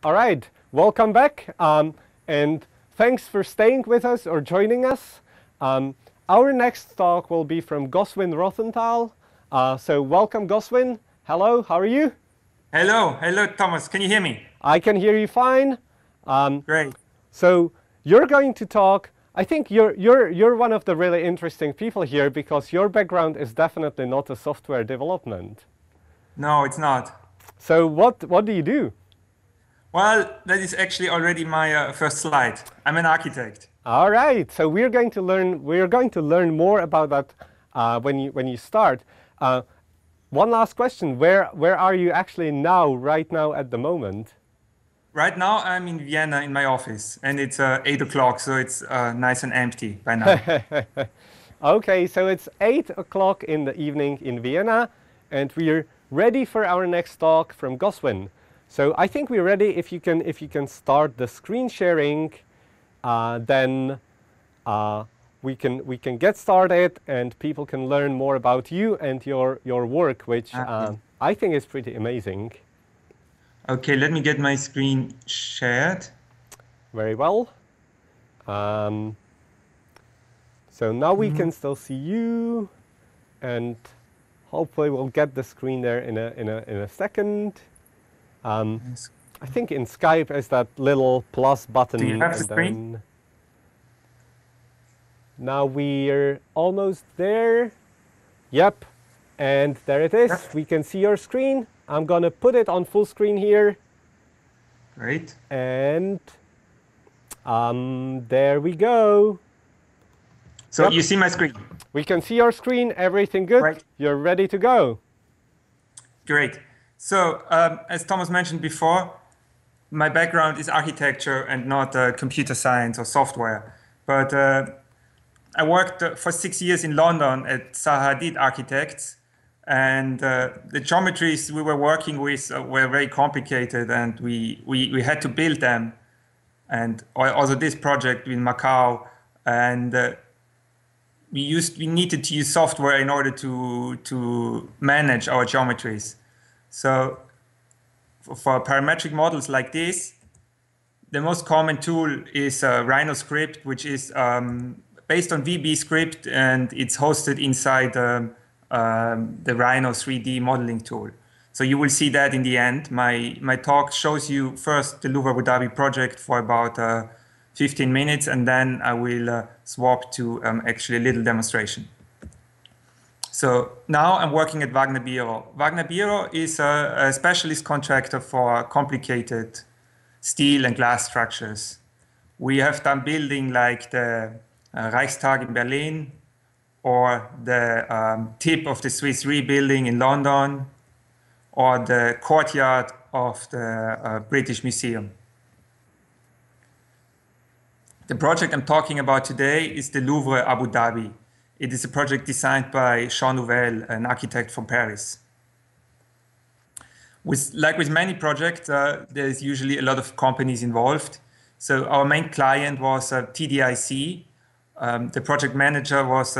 All right, welcome back, and thanks for staying with us or joining us. Our next talk will be from Ghazwan Rosenthal. So welcome, Ghazwan. Hello, how are you? Hello, Thomas. Can you hear me? I can hear you fine. Great. So you're going to talk. I think you're one of the really interesting people here because your background is definitely not a software development. No, it's not. So what do you do? Well, that is actually already my first slide. I'm an architect. All right. So we're going to learn more about that when you start. One last question: Where are you actually now, right now, at the moment? Right now, I'm in Vienna in my office, and it's 8 o'clock, so it's nice and empty by now. Okay, so it's 8 o'clock in the evening in Vienna, and we're ready for our next talk from Ghazwan. So I think we're ready. If you can start the screen sharing, then we can get started, and people can learn more about you and your work, which I think is pretty amazing. Okay, let me get my screen shared. Very well. So now we can still see you, and hopefully we'll get the screen there in a second. I think in Skype is that little plus button. Do you have the screen? Now we're almost there. Yep, and there it is. Yep. We can see your screen. I'm gonna put it on full screen here. Great. And there we go. So yep. You see my screen? We can see your screen. Everything good? Right. You're ready to go. Great. So as Thomas mentioned before, my background is architecture and not computer science or software. But I worked for 6 years in London at Zaha Hadid Architects. And the geometries we were working with were very complicated, and we had to build them. And also this project in Macau, and we needed to use software in order to manage our geometries. So for parametric models like this, the most common tool is RhinoScript, which is based on VB script, and it's hosted inside the Rhino 3D modeling tool. So you will see that in the end. My talk shows you first the Louvre Abu Dhabi project for about 15 minutes, and then I will swap to actually a little demonstration. So now I'm working at Waagner Biro. Waagner Biro is a specialist contractor for complicated steel and glass structures. We have done building like the Reichstag in Berlin, or the tip of the Swiss Re building in London, or the courtyard of the British Museum. The project I'm talking about today is the Louvre Abu Dhabi. It is a project designed by Jean Nouvel, an architect from Paris. Like with many projects, there's usually a lot of companies involved. So our main client was TDIC. The project manager was,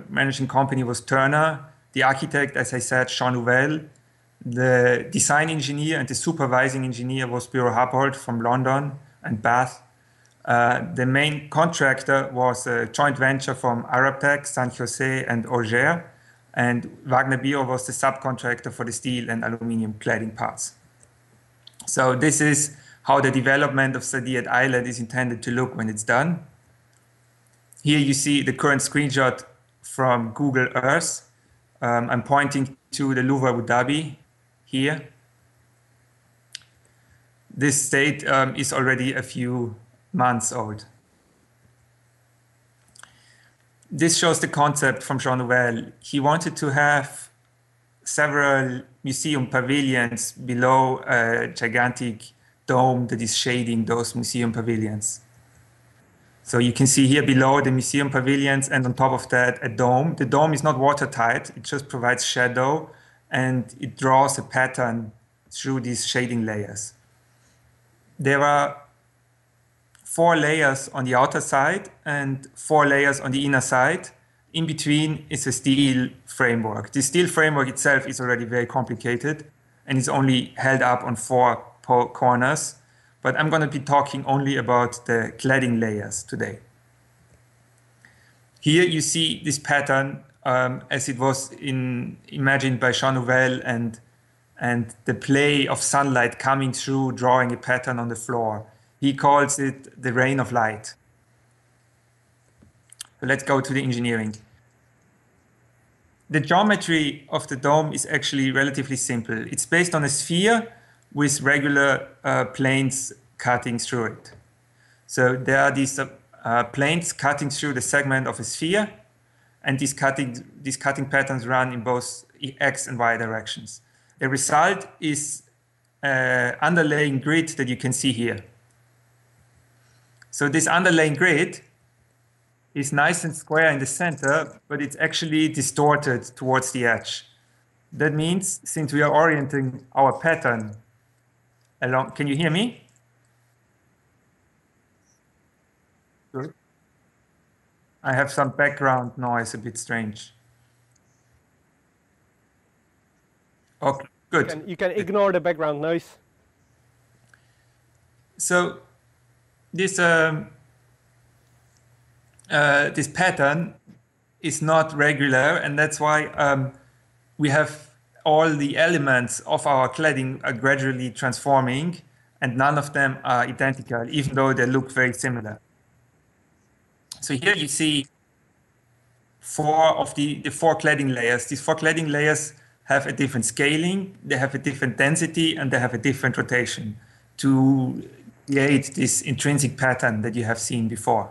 managing company was Turner. The architect, as I said, Jean Nouvel. The design engineer and the supervising engineer was Buro Happold from London and Bath. The main contractor was a joint venture from Arabtech, San Jose, and Auger. And Waagner Biro was the subcontractor for the steel and aluminum cladding parts. So this is how the development of Saadiyat Island is intended to look when it's done. Here you see the current screenshot from Google Earth. I'm pointing to the Louvre Abu Dhabi here. This state is already a few months old. This shows the concept from Jean Nouvel. He wanted to have several museum pavilions below a gigantic dome that is shading those museum pavilions. So you can see here below the museum pavilions, and on top of that, a dome. The dome is not watertight. It just provides shadow, and it draws a pattern through these shading layers. There are 4 layers on the outer side and 4 layers on the inner side. In between is a steel framework. The steel framework itself is already very complicated, and is only held up on 4 corners. but I'm going to be talking only about the cladding layers today. Here you see this pattern as it was imagined by Jean Nouvel, and the play of sunlight coming through, drawing a pattern on the floor. He calls it the rain of light. So let's go to the engineering. The geometry of the dome is actually relatively simple. It's based on a sphere with regular planes cutting through it. So there are these planes cutting through the segment of a sphere, and these cutting patterns run in both X and Y directions. The result is an underlaying grid that you can see here. So this underlaying grid is nice and square in the center, but it's actually distorted towards the edge. That means, since we are orienting our pattern along, can you hear me? Good. I have some background noise, a bit strange. Okay, good. You can ignore the background noise. So this this pattern is not regular, and that's why we have all the elements of our cladding are gradually transforming, and none of them are identical, even though they look very similar. So here you see four of the four cladding layers. These four cladding layers have a different scaling, they have a different density, and they have a different rotation to create this intrinsic pattern that you have seen before.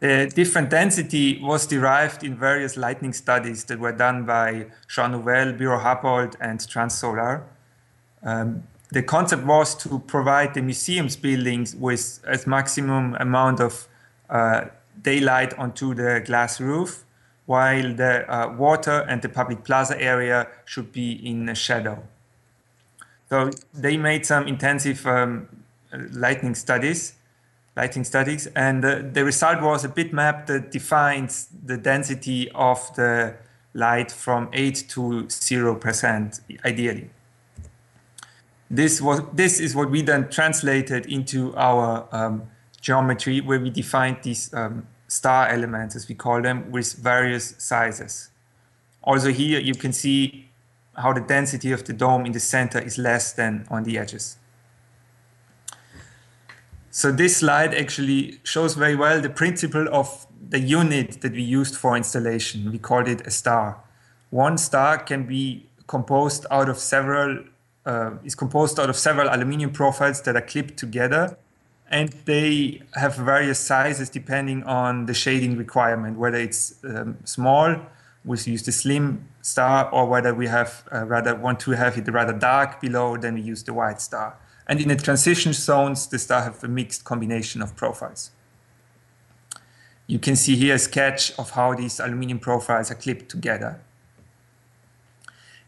The different density was derived in various lighting studies that were done by Jean Nouvel, Biro Happold, and Transsolar. The concept was to provide the museum's buildings with a maximum amount of daylight onto the glass roof, while the water and the public plaza area should be in a shadow. So they made some intensive lighting studies, and the result was a bitmap that defines the density of the light from 8 to 0%, ideally. This is what we then translated into our geometry, where we defined these star elements, as we call them, with various sizes. Also here you can see how the density of the dome in the center is less than on the edges. So this slide actually shows very well the principle of the unit that we used for installation. We called it a star. One star can be composed out of several aluminum profiles that are clipped together, and they have various sizes depending on the shading requirement, whether it's small, we use the slim star, or whether we have want to have it rather dark below, then we use the white star. And in the transition zones, the star have a mixed combination of profiles. You can see here a sketch of how these aluminum profiles are clipped together.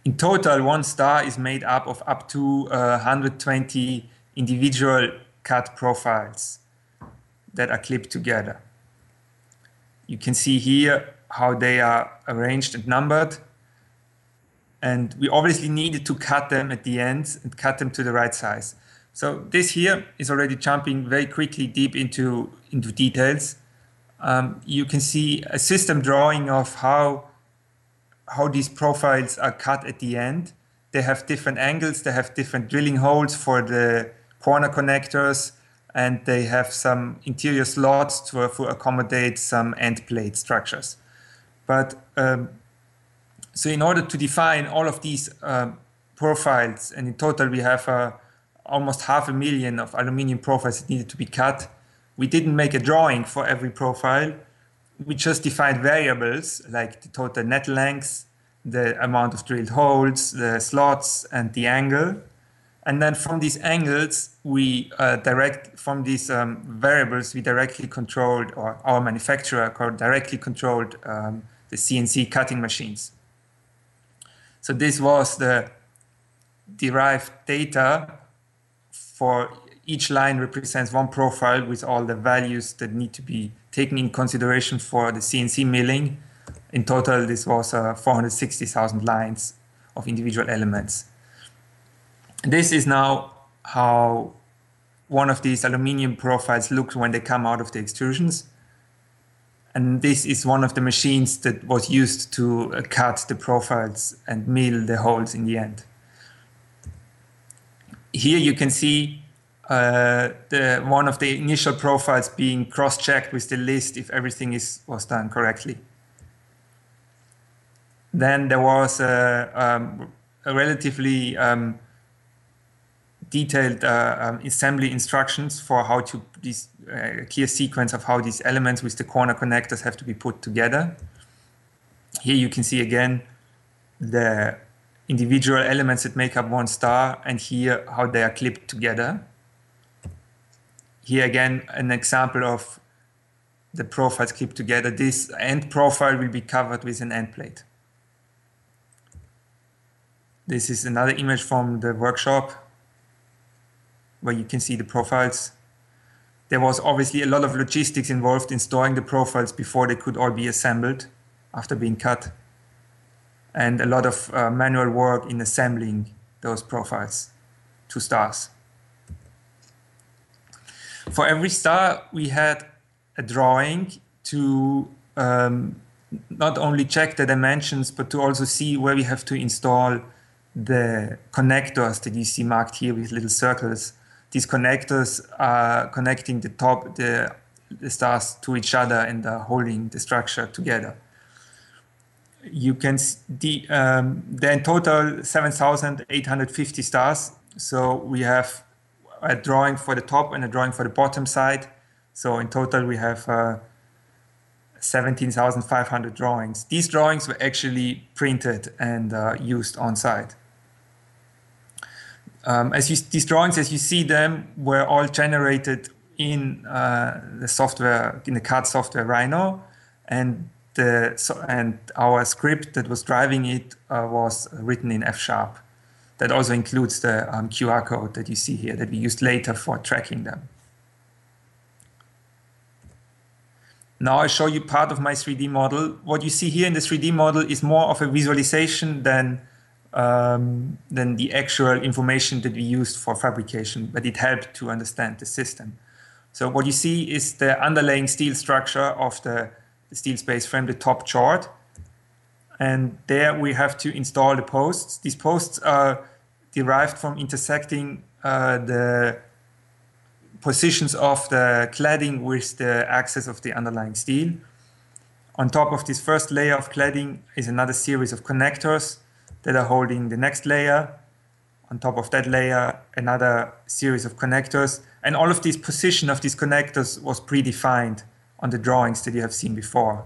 In total, one star is made up to 120 individual cut profiles that are clipped together. You can see here how they are arranged and numbered. And we obviously needed to cut them at the end and cut them to the right size. So this here is already jumping very quickly deep into details. You can see a system drawing of how these profiles are cut at the end. They have different angles, they have different drilling holes for the corner connectors, and they have some interior slots to accommodate some end plate structures. But so in order to define all of these profiles, and in total we have almost 500,000 of aluminum profiles that needed to be cut, we didn't make a drawing for every profile. We just defined variables like the total net length, the amount of drilled holes, the slots, and the angle. And then from these angles, from these variables, we directly controlled, or our manufacturer directly controlled the CNC cutting machines. So this was the derived data. For each line represents one profile with all the values that need to be taken in consideration for the CNC milling. In total, this was 460,000 lines of individual elements. This is now how one of these aluminium profiles looks when they come out of the extrusions. And this is one of the machines that was used to cut the profiles and mill the holes in the end. Here you can see one of the initial profiles being cross-checked with the list if everything was done correctly. Then there was a relatively detailed assembly instructions for how to this clear sequence of how these elements with the corner connectors have to be put together. Here you can see again the individual elements that make up one star, and here how they are clipped together. Here again an example of the profiles clipped together. This end profile will be covered with an end plate. This is another image from the workshop where you can see the profiles. There was obviously a lot of logistics involved in storing the profiles before they could all be assembled after being cut, and a lot of manual work in assembling those profiles to stars. For every star, we had a drawing to not only check the dimensions, but to also see where we have to install the connectors that you see marked here with little circles. These connectors are connecting the stars to each other and are holding the structure together. You can see in total 7,850 stars. So we have a drawing for the top and a drawing for the bottom side. So in total we have 17,500 drawings. These drawings were actually printed and used on site. These drawings, as you see them, were all generated in the software, in the CAD software Rhino, and our script that was driving it was written in FSharp. That also includes the QR code that you see here that we used later for tracking them. Now I show you part of my 3D model. What you see here in the 3D model is more of a visualization than the actual information that we used for fabrication, but it helped to understand the system. So what you see is the underlying steel structure of the steel space frame, the top chart. And there we have to install the posts. These posts are derived from intersecting the positions of the cladding with the axis of the underlying steel. On top of this first layer of cladding is another series of connectors that are holding the next layer. On top of that layer, another series of connectors. And all of this position of these connectors was predefined on the drawings that you have seen before.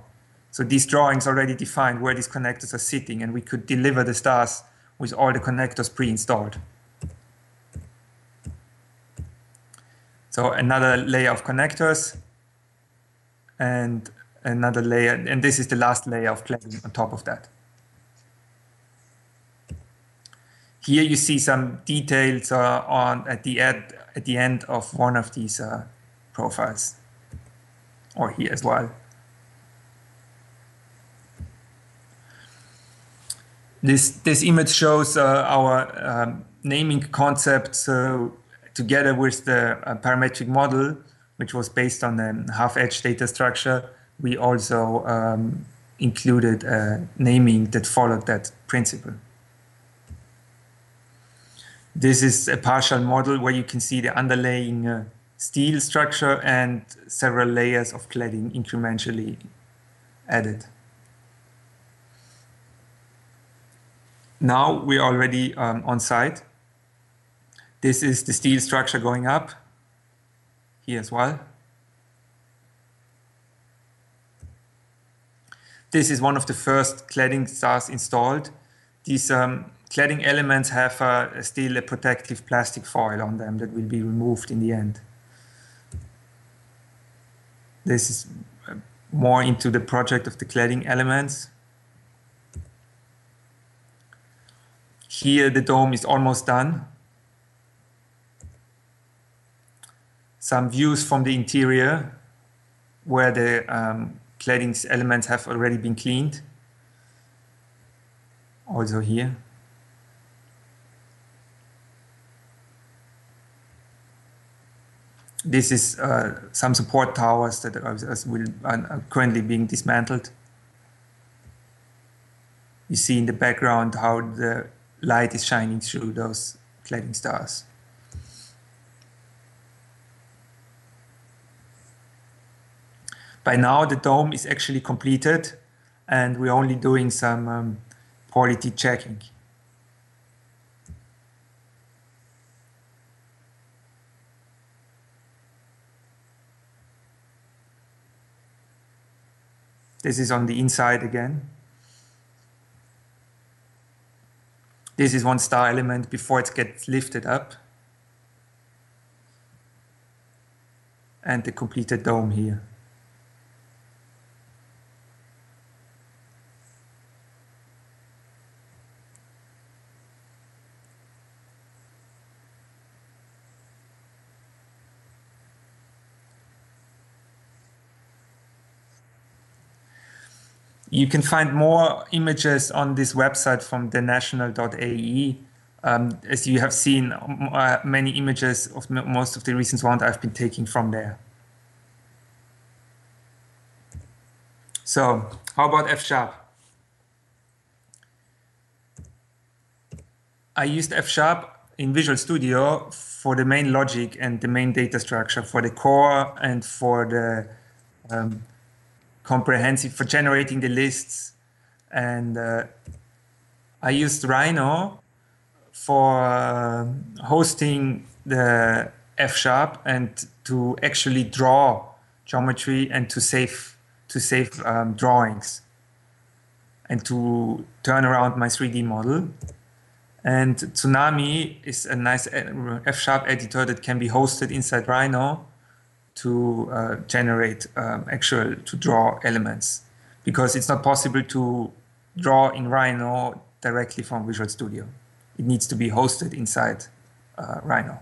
So these drawings already defined where these connectors are sitting, and we could deliver the stars with all the connectors pre-installed. So another layer of connectors and another layer, and this is the last layer of cladding on top of that. Here you see some details at the end of one of these profiles, or here as well. This image shows our naming concept. So together with the parametric model, which was based on the half-edge data structure, we also included naming that followed that principle. This is a partial model where you can see the underlying steel structure and several layers of cladding incrementally added. Now we're already on site. This is the steel structure going up here as well. This is one of the first cladding stars installed. These cladding elements have still a protective plastic foil on them that will be removed in the end. This is more into the project of the cladding elements. Here the dome is almost done. Some views from the interior where the cladding elements have already been cleaned. Also here. This is some support towers that are currently being dismantled. You see in the background how the light is shining through those cladding stars. By now, the dome is actually completed, and we're only doing some quality checking. This is on the inside again. This is one star element before it gets lifted up. And the completed dome here. You can find more images on this website from thenational.ae. As you have seen, many images of most of the recent ones I've been taking from there. So, how about FSharp? I used FSharp in Visual Studio for the main logic and the main data structure, for the core and for the comprehensive, for generating the lists. And I used Rhino for hosting the FSharp and to actually draw geometry and to save drawings and to turn around my 3D model. And Tsunami is a nice FSharp editor that can be hosted inside Rhino to generate to draw elements, because it's not possible to draw in Rhino directly from Visual Studio. It needs to be hosted inside Rhino.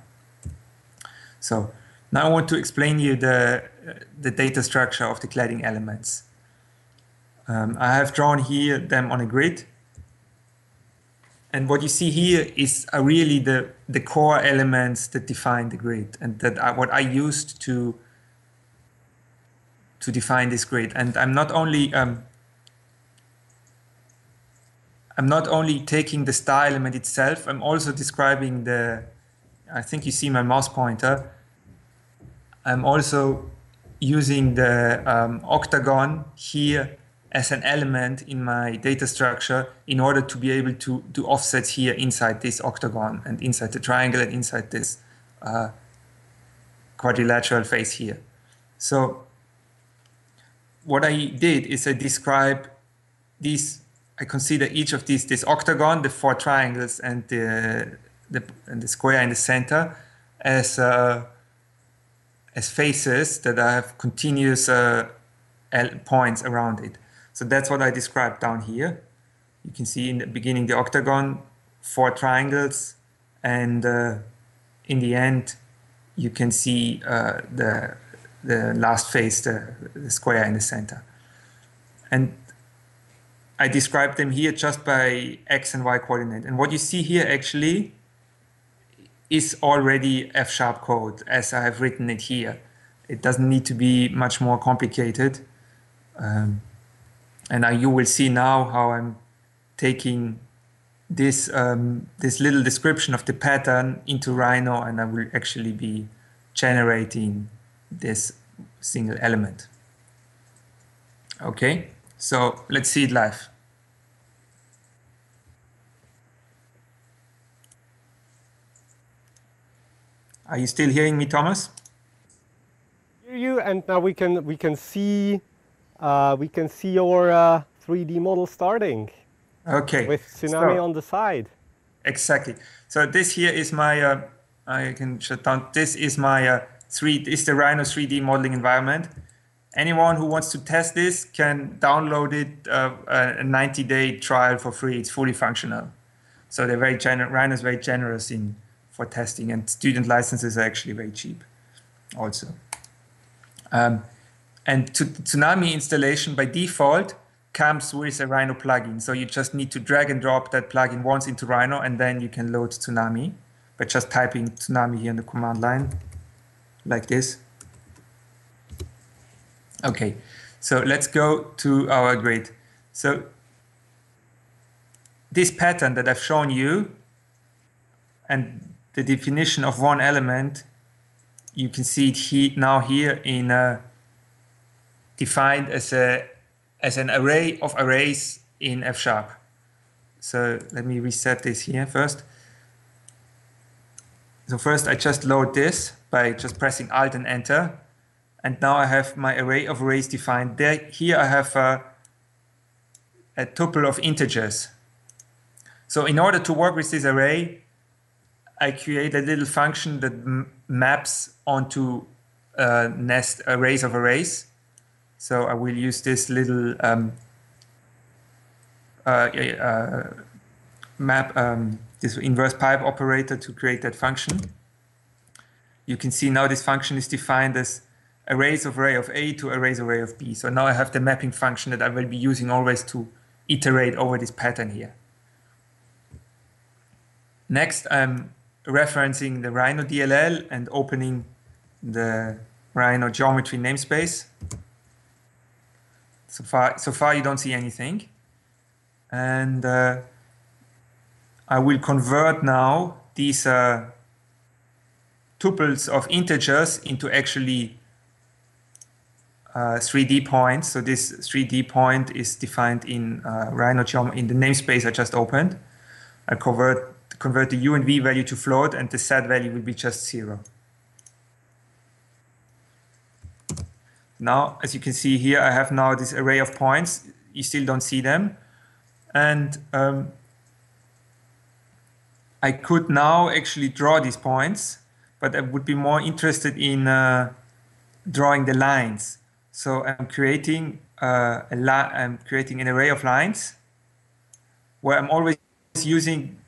So now I want to explain you the data structure of the cladding elements. I have drawn here them on a grid. And what you see here is really the core elements that define the grid, and that what I used to define this grid. And I'm not only taking the star element itself, I'm also describing I think you see my mouse pointer. I'm also using the octagon here as an element in my data structure in order to be able to do offsets here inside this octagon and inside the triangle and inside this quadrilateral face here. So what I did is I describe these, I consider each of these, this octagon, the 4 triangles and the square in the center as faces that I have continuous points around it. So that's what I described down here. You can see in the beginning the octagon, 4 triangles, and in the end you can see the last face, the square in the center. And I described them here just by X and Y coordinate. And what you see here actually is already FSharp code as I have written it here. It doesn't need to be much more complicated. And you will see now how I'm taking this little description of the pattern into Rhino, and I will actually be generating this single element. Okay, so let's see it live. Are you still hearing me, Thomas? Hear you, and now we can see your 3D model starting. Okay. With Tsunami on the side. Exactly. So this here is my I can shut down. This is my the Rhino 3D modeling environment. Anyone who wants to test this can download it, a 90-day trial for free. It's fully functional. So they're very Rhino is very generous for testing, and student licenses are actually very cheap also. And Tsunami installation by default comes with a Rhino plugin. So you just need to drag and drop that plugin once into Rhino, and then you can load Tsunami by just typing Tsunami here in the command line. like this. Okay, so let's go to our grid. So this pattern that I've shown you and the definition of one element, you can see it now here in defined as an array of arrays in FSharp. So let me reset this here first. So first I just load this by just pressing Alt and Enter. And now I have my array of arrays defined. Here I have a tuple of integers. So in order to work with this array, I create a little function that maps onto nest arrays of arrays. So I will use this little this inverse pipe operator to create that function. You can see now this function is defined as arrays of array of A to arrays of array of B. So now I have the mapping function that I will be using always to iterate over this pattern here. Next, I'm referencing the Rhino DLL and opening the Rhino geometry namespace. So far you don't see anything. And I will convert now these tuples of integers into actually 3D points. So this 3D point is defined in Rhino geometry in the namespace I just opened. I convert the U and V value to float, and the Z value will be just 0. Now, as you can see here, I have now this array of points. You still don't see them. And I could now actually draw these points, but I would be more interested in drawing the lines. So I'm creating an array of lines where I'm always using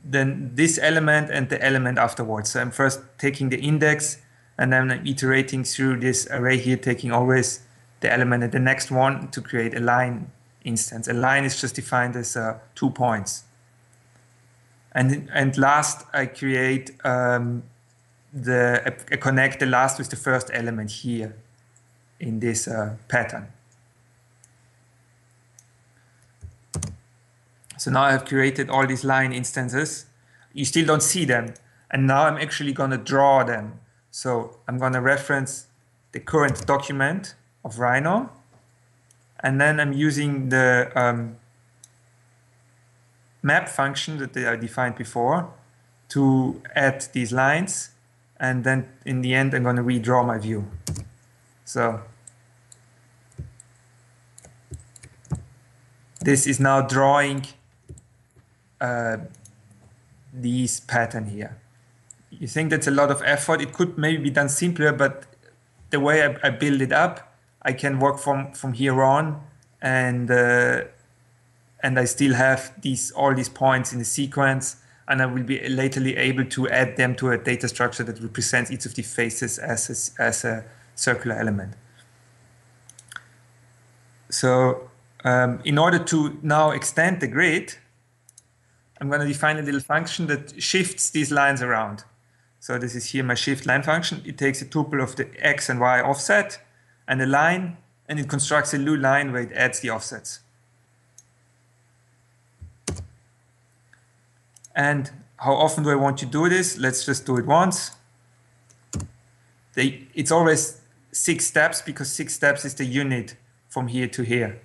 this element and the element afterwards. So I'm first taking the index, and then I'm iterating through this array here, taking always the element and the next one to create a line instance. A line is just defined as 2 points. And last, I create I connect the last with the first element here in this pattern. So now I've created all these line instances. You still don't see them. And now I'm actually going to draw them. So I'm going to reference the current document of Rhino. And then I'm using the map function that I defined before to add these lines. And then in the end, I'm going to redraw my view. So this is now drawing this pattern here. You think that's a lot of effort. It could maybe be done simpler, but the way I build it up, I can work from here on, and I still have all these points in the sequence, and I will be laterly able to add them to a data structure that represents each of the faces as a circular element. So in order to now extend the grid, I'm going to define a little function that shifts these lines around. So this is here my shift line function. It takes a tuple of the X and Y offset and a line, and it constructs a new line where it adds the offsets. And how often do I want to do this? Let's just do it once. It's always 6 steps, because 6 steps is the unit from here to here.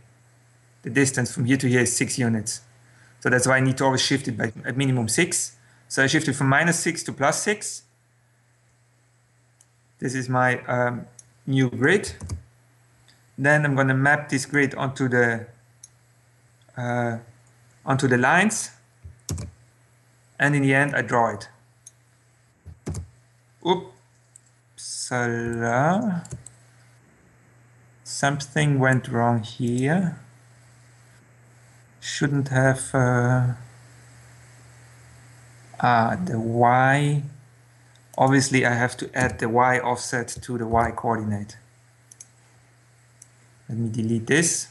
The distance from here to here is 6 units. So that's why I need to always shift it by at minimum 6. So I shift it from -6 to +6. This is my new grid. Then I'm going to map this grid onto the lines. And in the end, I draw it. Oopsala. Something went wrong here. Shouldn't have the Y. Obviously, I have to add the Y offset to the Y coordinate. Let me delete this.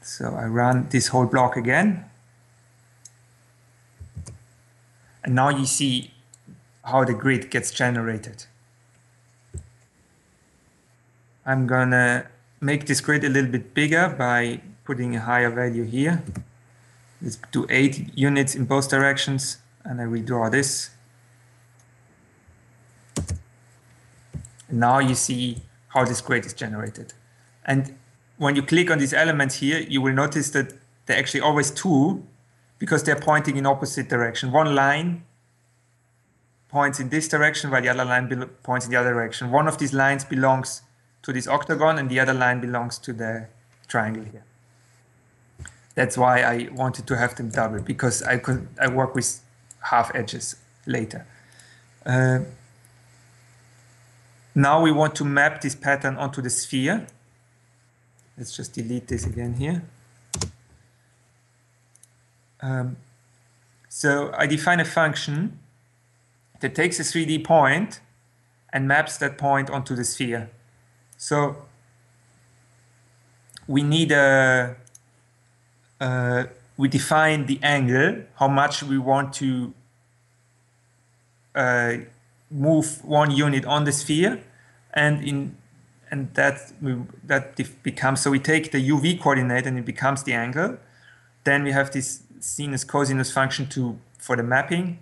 So I run this whole block again. And now you see how the grid gets generated. I'm gonna make this grid a little bit bigger by putting a higher value here. Let's do 8 units in both directions, and I redraw this. And now you see how this grid is generated. And when you click on these elements here, you will notice that they're actually always two, because they're pointing in opposite direction. One line points in this direction, while the other line points in the other direction. One of these lines belongs to this octagon, and the other line belongs to the triangle here. That's why I wanted to have them double, because I work with half edges later. Now we want to map this pattern onto the sphere. Let's just delete this again here. So I define a function that takes a 3D point and maps that point onto the sphere. So we need we define the angle, how much we want to move one unit on the sphere, and that becomes, so we take the UV coordinate and it becomes the angle. Then we have this sinus cosinus function for the mapping,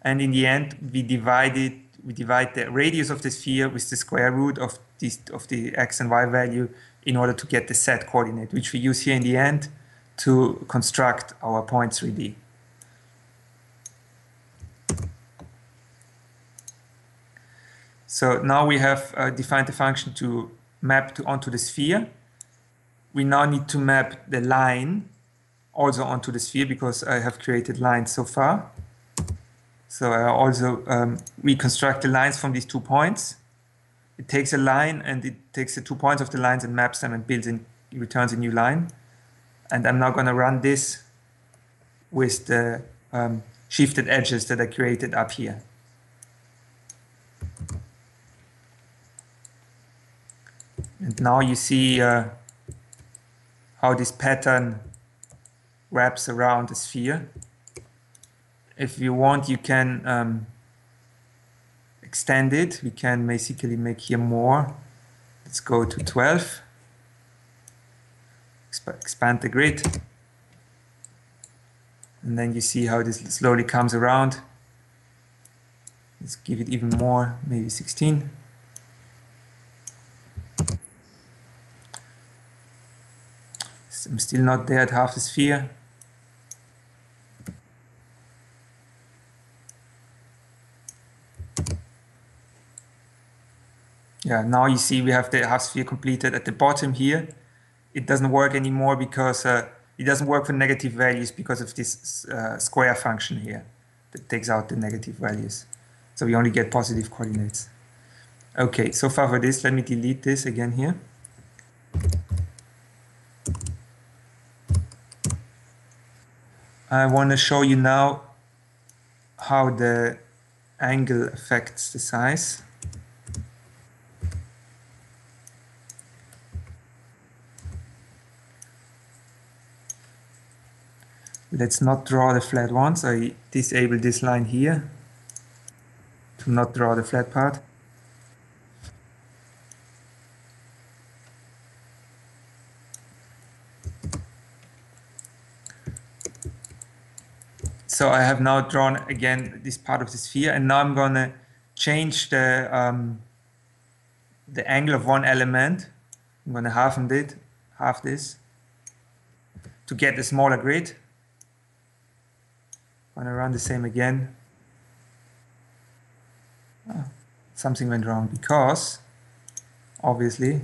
and in the end we divide the radius of the sphere with the square root of the x and y value in order to get the z coordinate, which we use here in the end to construct our point 3D. So now we have defined the function to map onto the sphere. We now need to map the line also onto the sphere, because I have created lines so far. So I also reconstruct the lines from these 2 points. It takes a line and it takes the 2 points of the lines and maps them and returns a new line. And I'm now going to run this with the shifted edges that I created up here. And now you see how this pattern wraps around the sphere. If you want, you can extend it. We can basically make here more. Let's go to 12. Expand the grid. And then you see how this slowly comes around. Let's give it even more, maybe 16. I'm still not there at half the sphere. Yeah, now you see we have the half sphere completed. At the bottom here, it doesn't work anymore because it doesn't work for negative values because of this square function here that takes out the negative values. So we only get positive coordinates. Okay, so far for this, let me delete this again here. I want to show you now how the angle affects the size. Let's not draw the flat ones. I disable this line here to not draw the flat part. So I have now drawn again this part of the sphere, and now I'm going to change the angle of one element. I'm going to half this, to get a smaller grid. I'm going to run the same again. Oh, something went wrong because obviously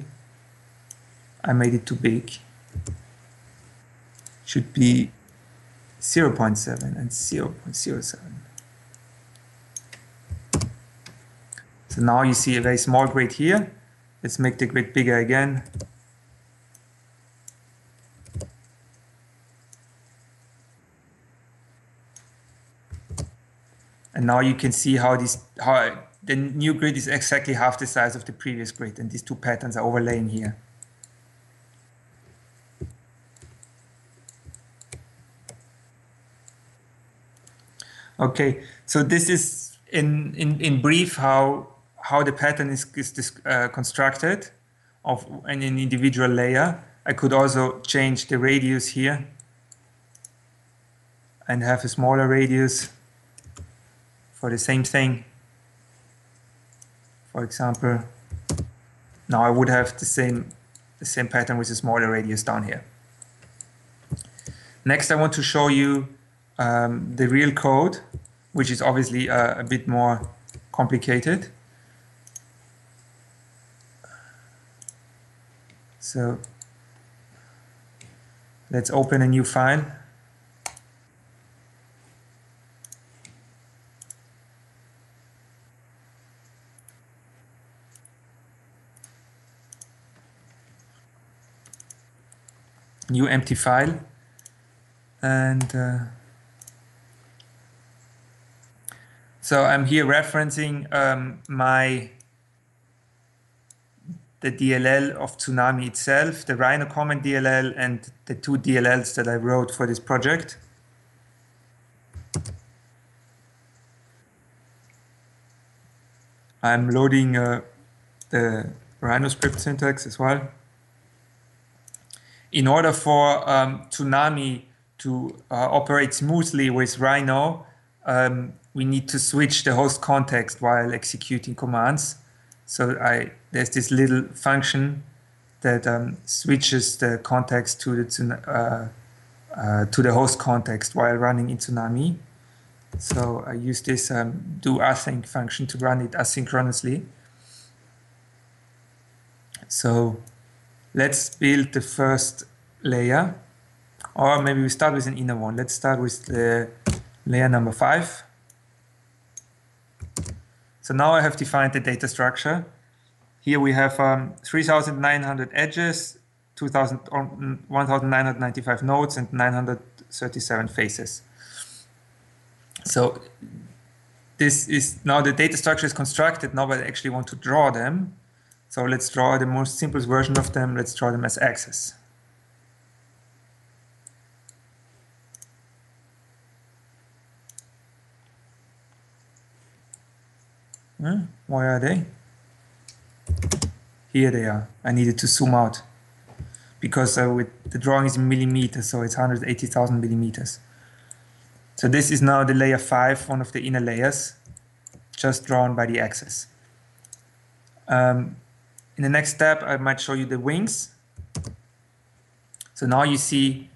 I made it too big. Should be 0.7 and 0.07. So now you see a very small grid here. Let's make the grid bigger again. And now you can see how the new grid is exactly half the size of the previous grid, and these two patterns are overlaying here. Okay, so this is in brief how the pattern is constructed of an individual layer. I could also change the radius here and have a smaller radius for the same thing. For example, now I would have the same pattern with a smaller radius down here. Next, I want to show you the real code, which is obviously a bit more complicated. So let's open a new file. New empty file. And so I'm here referencing the DLL of Tsunami itself, the Rhino Comment DLL, and the two DLLs that I wrote for this project. I'm loading the Rhino script syntax as well. In order for Tsunami to operate smoothly with Rhino, we need to switch the host context while executing commands. So there's this little function that switches the context to the host context while running in Tsunami. So I use this do async function to run it asynchronously. So let's build the first layer, or maybe we start with an inner one. Let's start with the layer number 5. So now I have defined the data structure. Here we have 3,900 edges, 1,995 nodes, and 937 faces. So this is now the data structure is constructed. Now I actually want to draw them. So let's draw the most simplest version of them. Let's draw them as axes. Where are they? Here they are. I needed to zoom out because with the drawing is in millimeters, so it's 180,000 millimeters. So this is now the layer 5, one of the inner layers, just drawn by the axis. In the next step, I might show you the wings. So now you see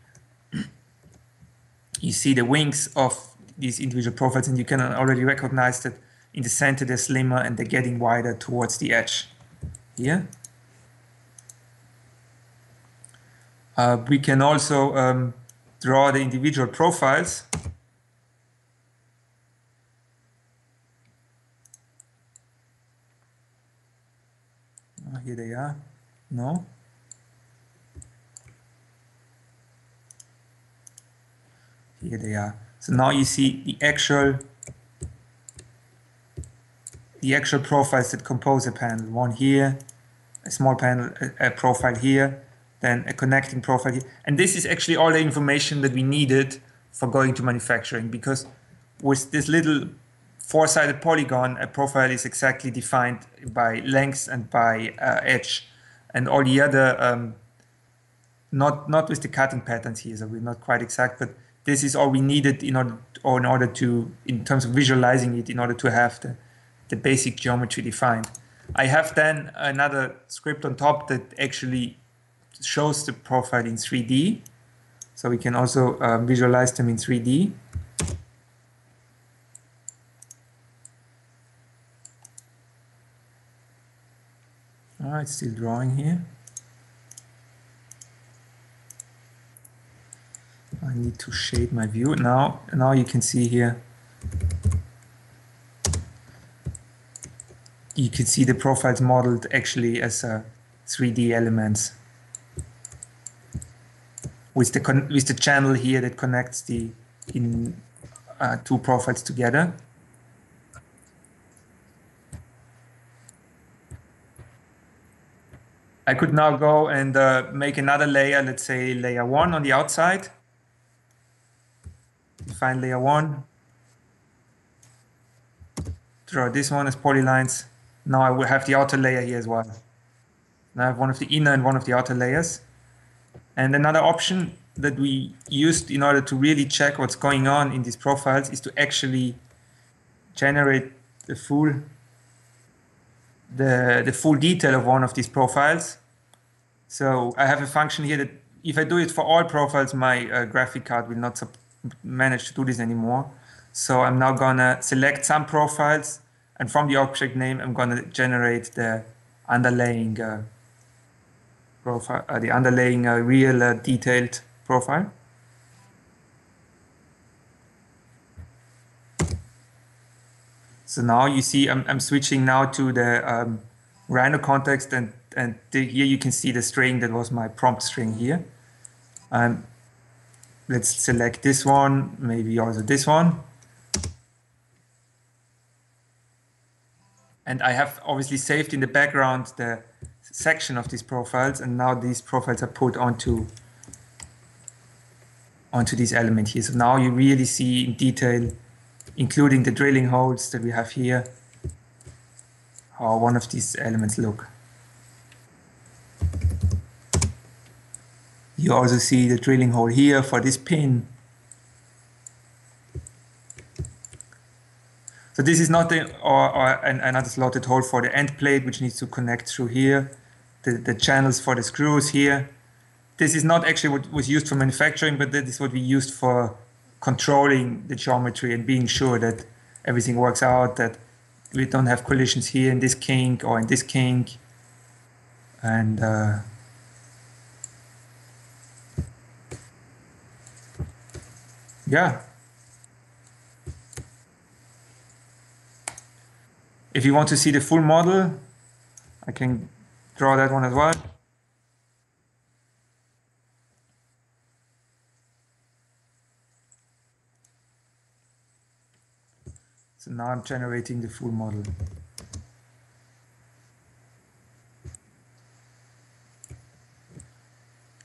the wings of these individual profiles, and you can already recognize that in the center they're slimmer and they're getting wider towards the edge. Here. We can also draw the individual profiles. Here they are. No. Here they are. So now you see the actual profiles that compose a panel. One here, a small panel, a profile here, then a connecting profile here. And this is actually all the information that we needed for going to manufacturing, because with this little four-sided polygon, a profile is exactly defined by length and by edge, and all the other, not with the cutting patterns here, so we're not quite exact, but this is all we needed in order to, in terms of visualizing it, in order to have the basic geometry defined. I have then another script on top that actually shows the profile in 3D, so we can also visualize them in 3D. It's still drawing here. I need to shade my view. Now you can see here. You can see the profiles modeled actually as 3D elements with the channel here that connects the two profiles together. I could now go and make another layer, let's say layer 1 on the outside. Define layer 1. draw this one as polylines. Now I will have the outer layer here as well. Now I have one of the inner and one of the outer layers. And another option that we used in order to really check what's going on in these profiles is to actually generate the full detail of one of these profiles. So I have a function here that if I do it for all profiles, my graphic card will not manage to do this anymore. So I'm now gonna select some profiles, and from the object name, I'm gonna generate the underlying profile, the underlying real detailed profile. So now you see I'm switching now to the Rhino context, and here you can see the string that was my prompt string here. Let's select this one, maybe also this one. And I have obviously saved in the background the section of these profiles, and now these profiles are put onto this element here. So now you really see in detail, including the drilling holes that we have here, how one of these elements look. You also see the drilling hole here for this pin. So this is not another slotted hole for the end plate, which needs to connect through here. The channels for the screws here. This is not actually what was used for manufacturing, but that is what we used for controlling the geometry and being sure that everything works out, that we don't have collisions here in this kink or in this kink. And yeah. If you want to see the full model, I can draw that one as well. So now I'm generating the full model.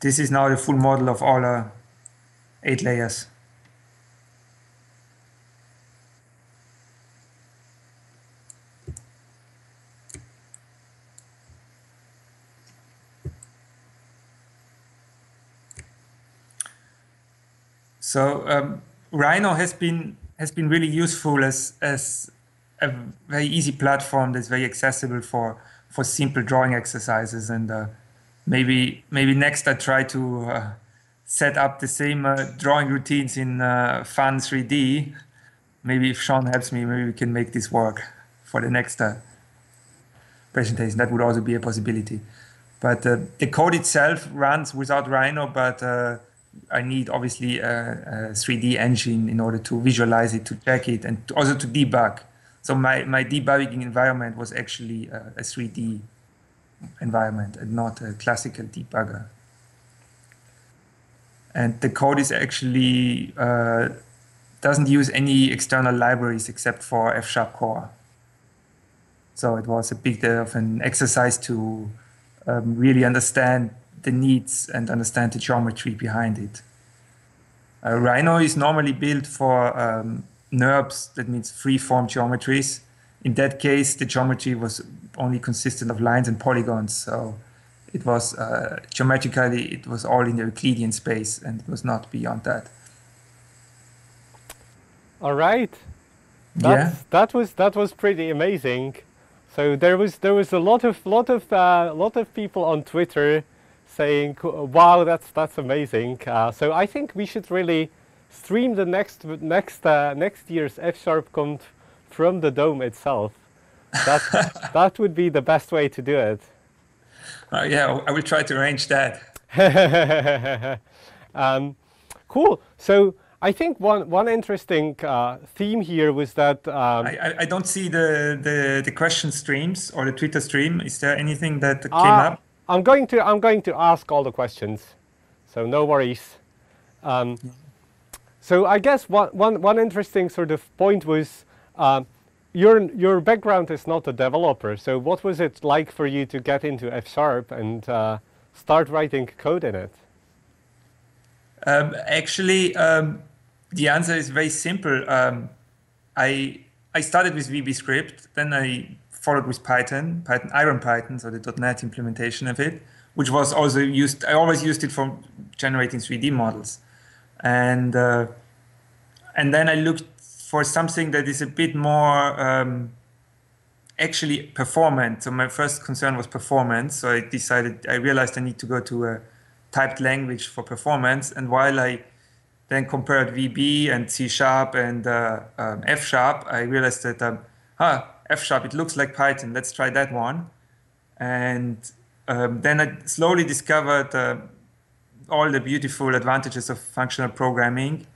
This is now the full model of all 8 layers. So Rhino has been really useful as a very easy platform that's very accessible for simple drawing exercises. And maybe next I try to set up the same drawing routines in Fun 3D. Maybe if Sean helps me, maybe we can make this work for the next presentation. That would also be a possibility. But the code itself runs without Rhino, but I need obviously a 3D engine in order to visualize it, to check it, and also to debug. So my debugging environment was actually a 3D environment and not a classical debugger. And the code is actually doesn't use any external libraries except for FSharp core. So it was a bit of an exercise to really understand the needs and understand the geometry behind it. Rhino is normally built for NURBS, that means free-form geometries. In that case, the geometry was only consistent of lines and polygons, so it was geometrically it was all in the Euclidean space, and it was not beyond that. All right, that was pretty amazing. So there was a lot of people on Twitter saying, "Wow, that's amazing." So I think we should really stream the next year's FSharp Conf from the dome itself. That would be the best way to do it. Yeah, I will try to arrange that. Cool. So I think one interesting theme here was that I don't see the question streams or the Twitter stream. Is there anything that came up? I'm going to ask all the questions, so no worries. So I guess one interesting sort of point was your background is not a developer. So what was it like for you to get into FSharp and start writing code in it? Actually, the answer is very simple. I I started with VB script, then I followed with Python, IronPython, so the .NET implementation of it, which was also used. I always used it for generating 3D models, and then I looked for something that is a bit more actually performant. So my first concern was performance. So I realized I need to go to a typed language for performance. And while I then compared VB and C# and FSharp, I realized that, FSharp, it looks like Python. Let's try that one. And then I slowly discovered all the beautiful advantages of functional programming.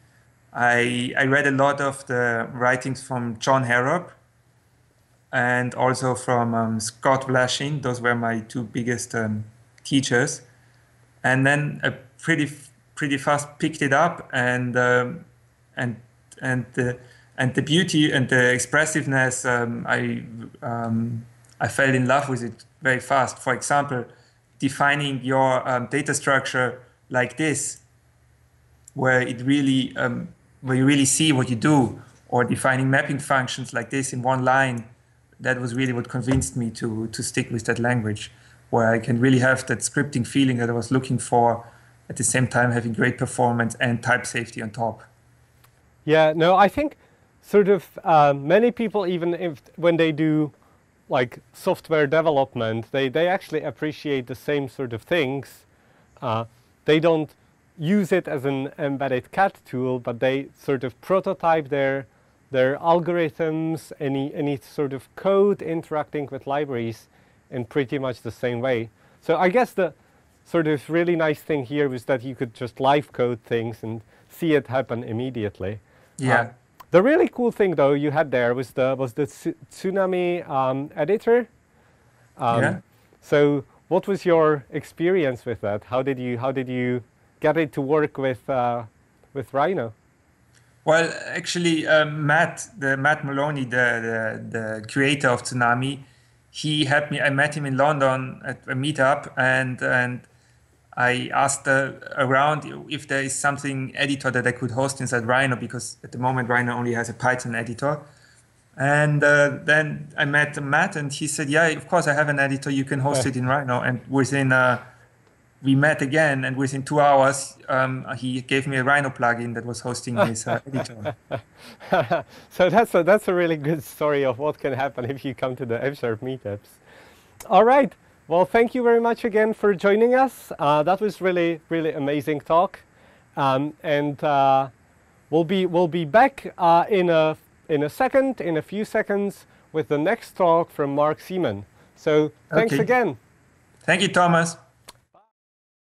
I read a lot of the writings from John Harrop and also from Scott Blashin. Those were my two biggest teachers. And then I pretty fast picked it up, and the beauty and the expressiveness, I fell in love with it very fast. For example, defining your data structure like this, where you really see what you do, or defining mapping functions like this in one line. That was really what convinced me to stick with that language, where I can really have that scripting feeling that I was looking for, at the same time having great performance and type safety on top. Yeah, no, I think sort of many people, even when they do like software development, they actually appreciate the same sort of things. They don't use it as an embedded CAD tool, but they sort of prototype their algorithms, any sort of code interacting with libraries in pretty much the same way. So I guess the sort of really nice thing here was that you could just live code things and see it happen immediately. Yeah. The really cool thing though you had there was the Tsunami editor. Yeah. So what was your experience with that? How did you get it to work with Rhino? Well, actually, Matt Maloney, the creator of Tsunami, he helped me. I met him in London at a meetup, and I asked around if there is something editor that I could host inside Rhino, because at the moment Rhino only has a Python editor. And then I met Matt, and he said, "Yeah, of course I have an editor. You can host it in Rhino." And within we met again, and within 2 hours, he gave me a Rhino plugin that was hosting his editor. So that's a really good story of what can happen if you come to the FSharp meetups. All right. Well, thank you very much again for joining us. That was really amazing talk, and we'll be back in a few seconds with the next talk from Mark Seaman. So thanks again. Thank you, Thomas.